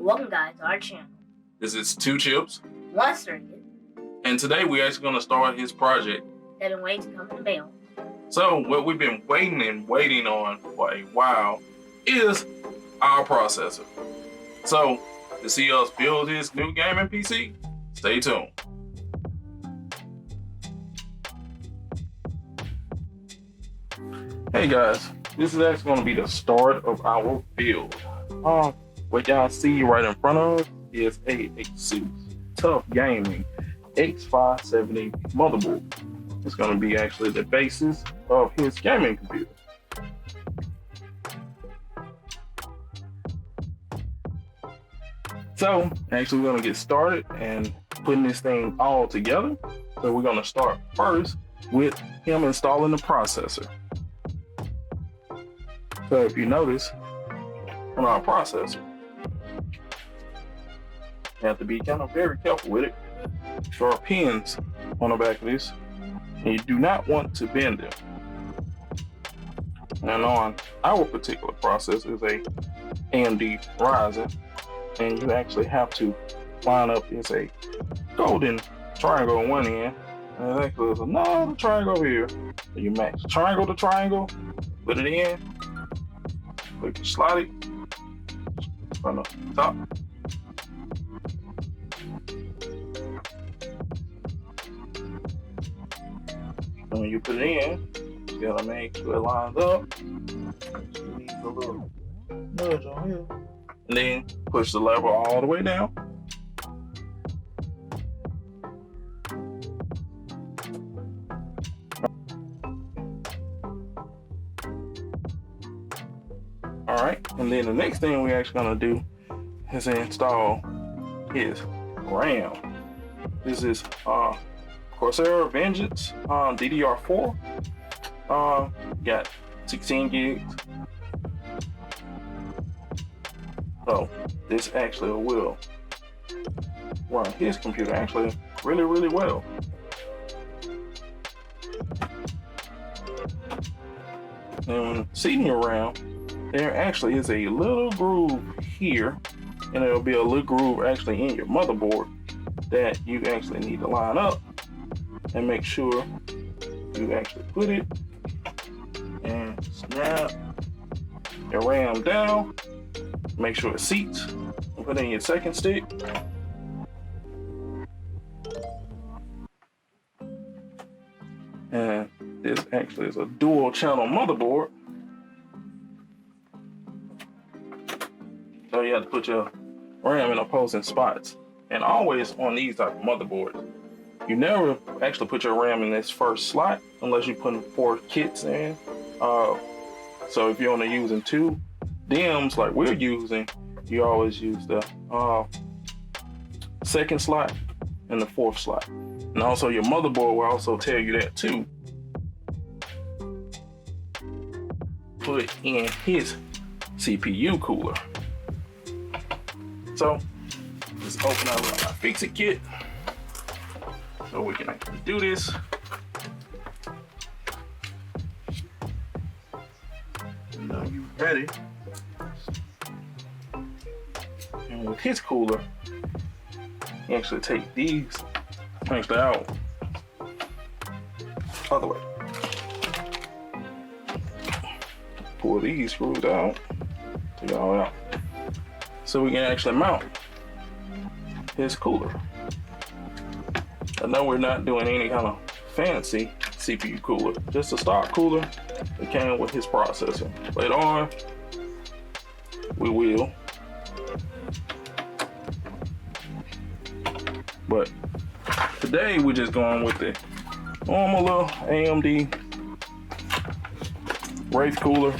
Welcome guys to our channel. This is Two Chips. One Circuit. And today we're actually going to start his project. That been waiting to come in the mail. So what we've been waiting on for a while is our processor. So to see us build his new gaming PC, stay tuned. Hey guys, this is actually going to be the start of our build. What y'all see right in front of is a ASUS Tough Gaming X570 motherboard. It's going to be actually the basis of his gaming computer. So actually we're going to get started and putting this thing all together. So we're going to start first with him installing the processor. So if you notice on our processor, you have to be kind of very careful with it. There are pins on the back of this, and you do not want to bend them. And on our particular processor is a AMD Ryzen, and you actually have to line up is a golden triangle on one end, and actually there's another triangle over here. So you match triangle to triangle, put it in, click and slide it from the top. When you put it in, you gotta make sure it lines up. You need a little nudge on here. And then push the lever all the way down. Alright, and then the next thing we're actually gonna do is install his RAM. This is Corsair Vengeance DDR4. Got 16 gigs. So this actually will run his computer actually really well. And when seating your RAM, there actually is a little groove here, and there'll be a little groove actually in your motherboard that you actually need to line up and make sure you actually put it and snap your RAM down. Make sure it seats and put in your second stick. And this actually is a dual channel motherboard. So you have to put your RAM in opposing spots. And always on these type of motherboards, you never actually put your RAM in this first slot unless you're putting 4 kits in. So if you're only using 2 DIMMs like we're using, you always use the second slot and the 4th slot. And also your motherboard will also tell you that too. Put in his CPU cooler. So let's open up our fix-it kit so we can actually do this. Now you're ready. And with his cooler, you actually take these actually out. Other way. Pull these screws out. Take it all out. So we can actually mount his cooler. I know we're not doing any kind of fancy CPU cooler, just a stock cooler that came with his processor. Later on, we will. But today we're just going with the normal little AMD Wraith cooler.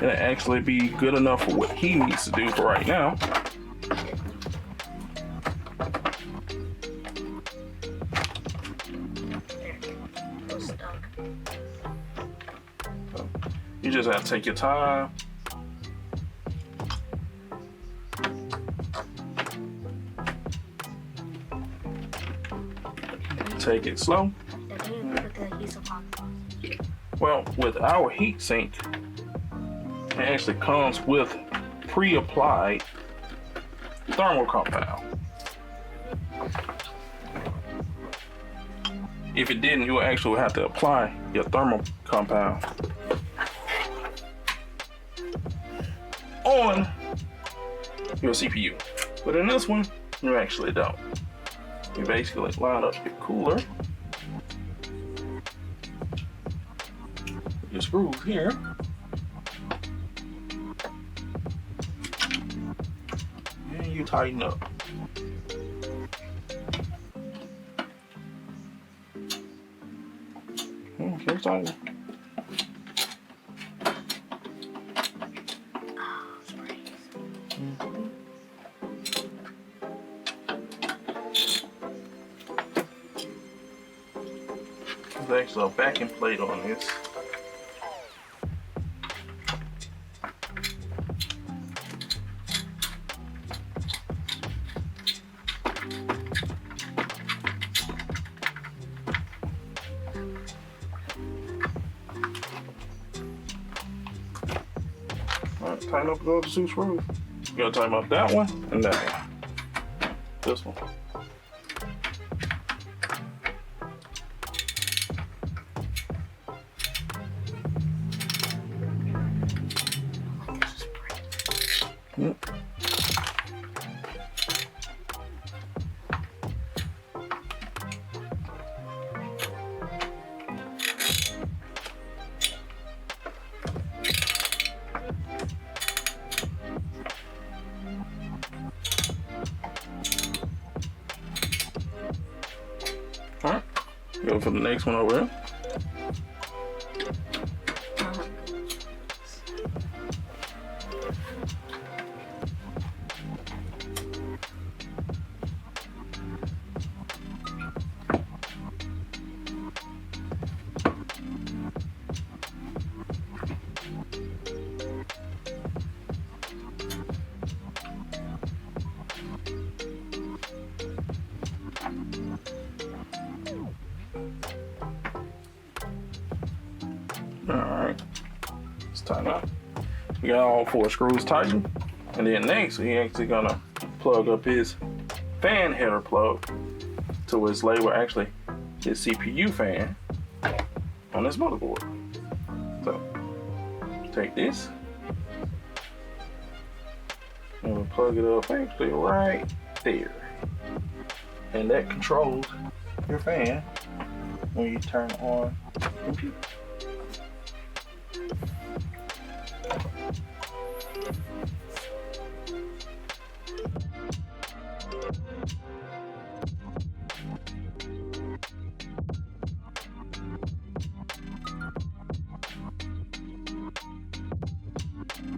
It'll actually be good enough for what he needs to do for right now. You just have to take your time. Take it slow. Well, with our heatsink, it actually comes with pre-applied thermal compound. If it didn't, you will actually have to apply your thermal compound on your CPU. But in this one, you actually don't. You basically line up your cooler, your screws here, and you tighten up. Okay, tighten. There's actually a backing plate on this. Alright, tighten up the other two screws. You gotta tighten up that one and that one. This one. Alright, go for the next one over here. Alright, let's tighten up. We got all 4 screws tightened. And then next, we actually gonna plug up his fan header plug to his label, actually his CPU fan on this motherboard. So, take this and we'll plug it up actually right there. And that controls your fan when you turn on the computer.